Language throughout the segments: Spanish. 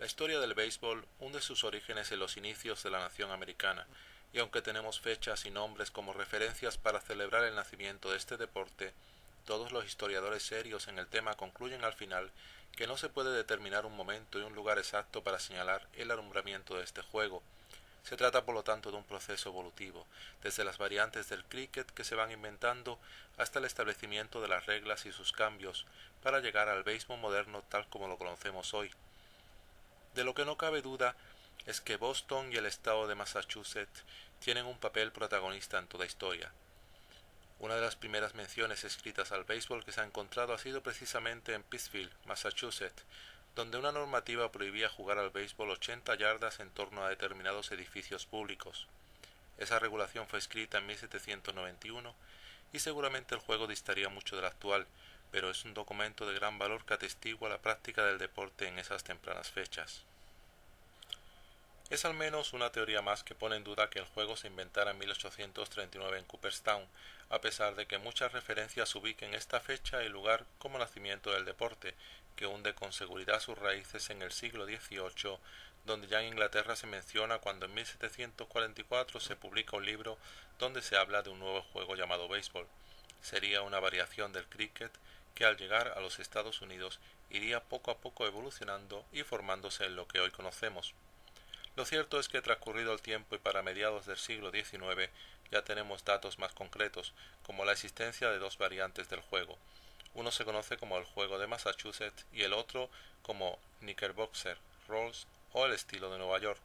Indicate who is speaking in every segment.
Speaker 1: La historia del béisbol hunde sus orígenes en los inicios de la nación americana, y aunque tenemos fechas y nombres como referencias para celebrar el nacimiento de este deporte, todos los historiadores serios en el tema concluyen al final que no se puede determinar un momento y un lugar exacto para señalar el alumbramiento de este juego. Se trata por lo tanto de un proceso evolutivo, desde las variantes del cricket que se van inventando hasta el establecimiento de las reglas y sus cambios, para llegar al béisbol moderno tal como lo conocemos hoy. De lo que no cabe duda es que Boston y el estado de Massachusetts tienen un papel protagonista en toda historia. Una de las primeras menciones escritas al béisbol que se ha encontrado ha sido precisamente en Pittsfield, Massachusetts, donde una normativa prohibía jugar al béisbol 80 yardas en torno a determinados edificios públicos. Esa regulación fue escrita en 1791 y seguramente el juego distaría mucho del actual, pero es un documento de gran valor que atestigua la práctica del deporte en esas tempranas fechas. Es al menos una teoría más que pone en duda que el juego se inventara en 1839 en Cooperstown, a pesar de que muchas referencias ubiquen esta fecha y lugar como nacimiento del deporte, que hunde con seguridad sus raíces en el siglo XVIII, donde ya en Inglaterra se menciona cuando en 1744 se publica un libro donde se habla de un nuevo juego llamado béisbol. Sería una variación del cricket que al llegar a los Estados Unidos iría poco a poco evolucionando y formándose en lo que hoy conocemos. Lo cierto es que transcurrido el tiempo y para mediados del siglo XIX ya tenemos datos más concretos, como la existencia de dos variantes del juego. Uno se conoce como el juego de Massachusetts y el otro como Knickerbocker, Rolls o el estilo de Nueva York.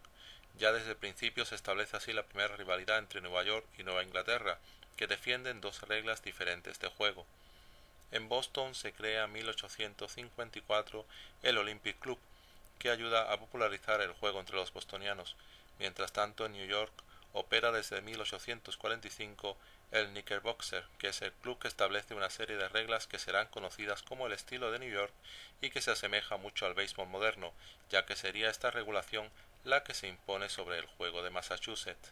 Speaker 1: Ya desde el principio se establece así la primera rivalidad entre Nueva York y Nueva Inglaterra, que defienden dos reglas diferentes de juego. En Boston se crea en 1854 el Olympic Club, que ayuda a popularizar el juego entre los bostonianos. Mientras tanto, en New York opera desde 1845 el Knickerbocker, que es el club que establece una serie de reglas que serán conocidas como el estilo de New York y que se asemeja mucho al béisbol moderno, ya que sería esta regulación la que se impone sobre el juego de Massachusetts.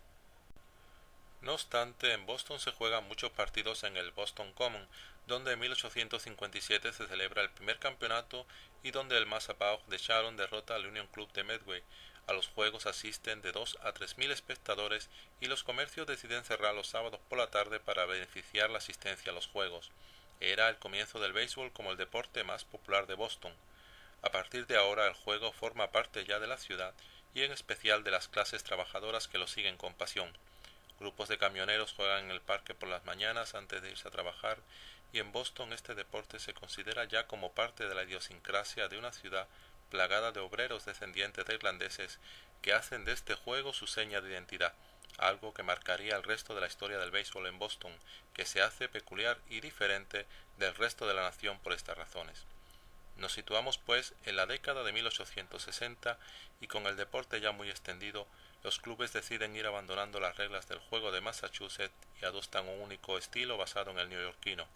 Speaker 1: No obstante, en Boston se juegan muchos partidos en el Boston Common, donde en 1857 se celebra el primer campeonato y donde el Massapequa de Sharon derrota al Union Club de Medway. A los juegos asisten de 2 a 3.000 espectadores y los comercios deciden cerrar los sábados por la tarde para beneficiar la asistencia a los juegos. Era el comienzo del béisbol como el deporte más popular de Boston. A partir de ahora el juego forma parte ya de la ciudad y en especial de las clases trabajadoras que lo siguen con pasión. Grupos de camioneros juegan en el parque por las mañanas antes de irse a trabajar, y en Boston este deporte se considera ya como parte de la idiosincrasia de una ciudad plagada de obreros descendientes de irlandeses que hacen de este juego su seña de identidad, algo que marcaría el resto de la historia del béisbol en Boston, que se hace peculiar y diferente del resto de la nación por estas razones. Nos situamos pues en la década de 1860 y con el deporte ya muy extendido, los clubes deciden ir abandonando las reglas del juego de Massachusetts y adoptan un único estilo basado en el neoyorquino.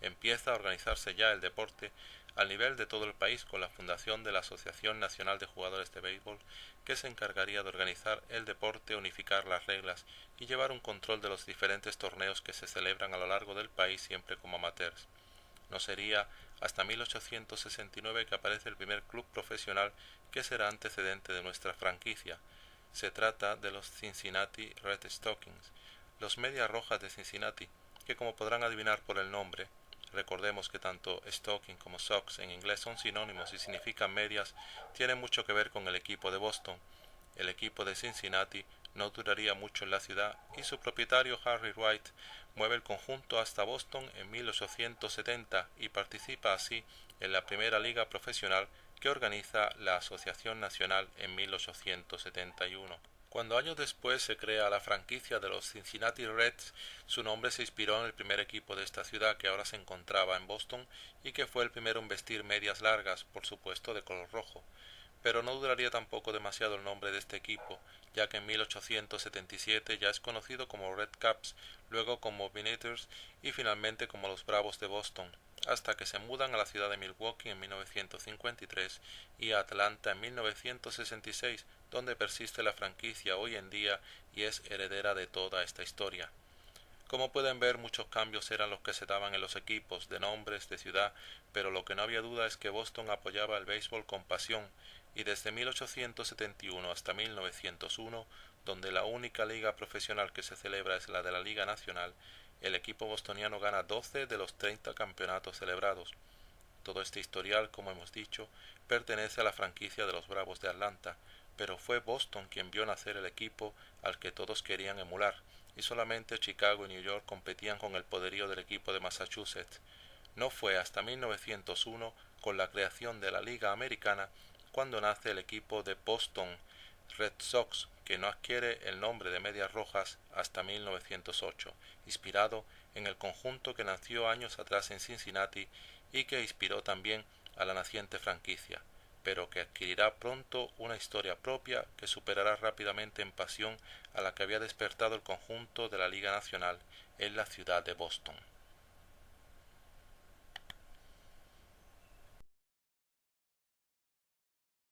Speaker 1: Empieza a organizarse ya el deporte al nivel de todo el país con la fundación de la Asociación Nacional de Jugadores de Béisbol, que se encargaría de organizar el deporte, unificar las reglas y llevar un control de los diferentes torneos que se celebran a lo largo del país siempre como amateurs. No sería hasta 1869 que aparece el primer club profesional que será antecedente de nuestra franquicia. Se trata de los Cincinnati Red Stockings, los Medias Rojas de Cincinnati, que como podrán adivinar por el nombre, recordemos que tanto stocking como socks en inglés son sinónimos y significan medias, tienen mucho que ver con el equipo de Boston. El equipo de Cincinnati no duraría mucho en la ciudad y su propietario Harry Wright mueve el conjunto hasta Boston en 1870 y participa así en la primera liga profesional que organiza la Asociación Nacional en 1871. Cuando años después se crea la franquicia de los Cincinnati Reds, su nombre se inspiró en el primer equipo de esta ciudad que ahora se encontraba en Boston y que fue el primero en vestir medias largas, por supuesto de color rojo. Pero no duraría tampoco demasiado el nombre de este equipo, ya que en 1877 ya es conocido como Red Caps, luego como Venators y finalmente como los Bravos de Boston, hasta que se mudan a la ciudad de Milwaukee en 1953 y a Atlanta en 1966, donde persiste la franquicia hoy en día y es heredera de toda esta historia. Como pueden ver, muchos cambios eran los que se daban en los equipos, de nombres, de ciudad, pero lo que no había duda es que Boston apoyaba el béisbol con pasión, y desde 1871 hasta 1901, donde la única liga profesional que se celebra es la de la Liga Nacional, el equipo bostoniano gana 12 de los 30 campeonatos celebrados. Todo este historial, como hemos dicho, pertenece a la franquicia de los Bravos de Atlanta, pero fue Boston quien vio nacer el equipo al que todos querían emular, y solamente Chicago y New York competían con el poderío del equipo de Massachusetts. No fue hasta 1901, con la creación de la Liga Americana, cuando nace el equipo de Boston Red Sox, que no adquiere el nombre de Medias Rojas hasta 1908, inspirado en el conjunto que nació años atrás en Cincinnati y que inspiró también a la naciente franquicia, pero que adquirirá pronto una historia propia que superará rápidamente en pasión a la que había despertado el conjunto de la Liga Nacional en la ciudad de Boston.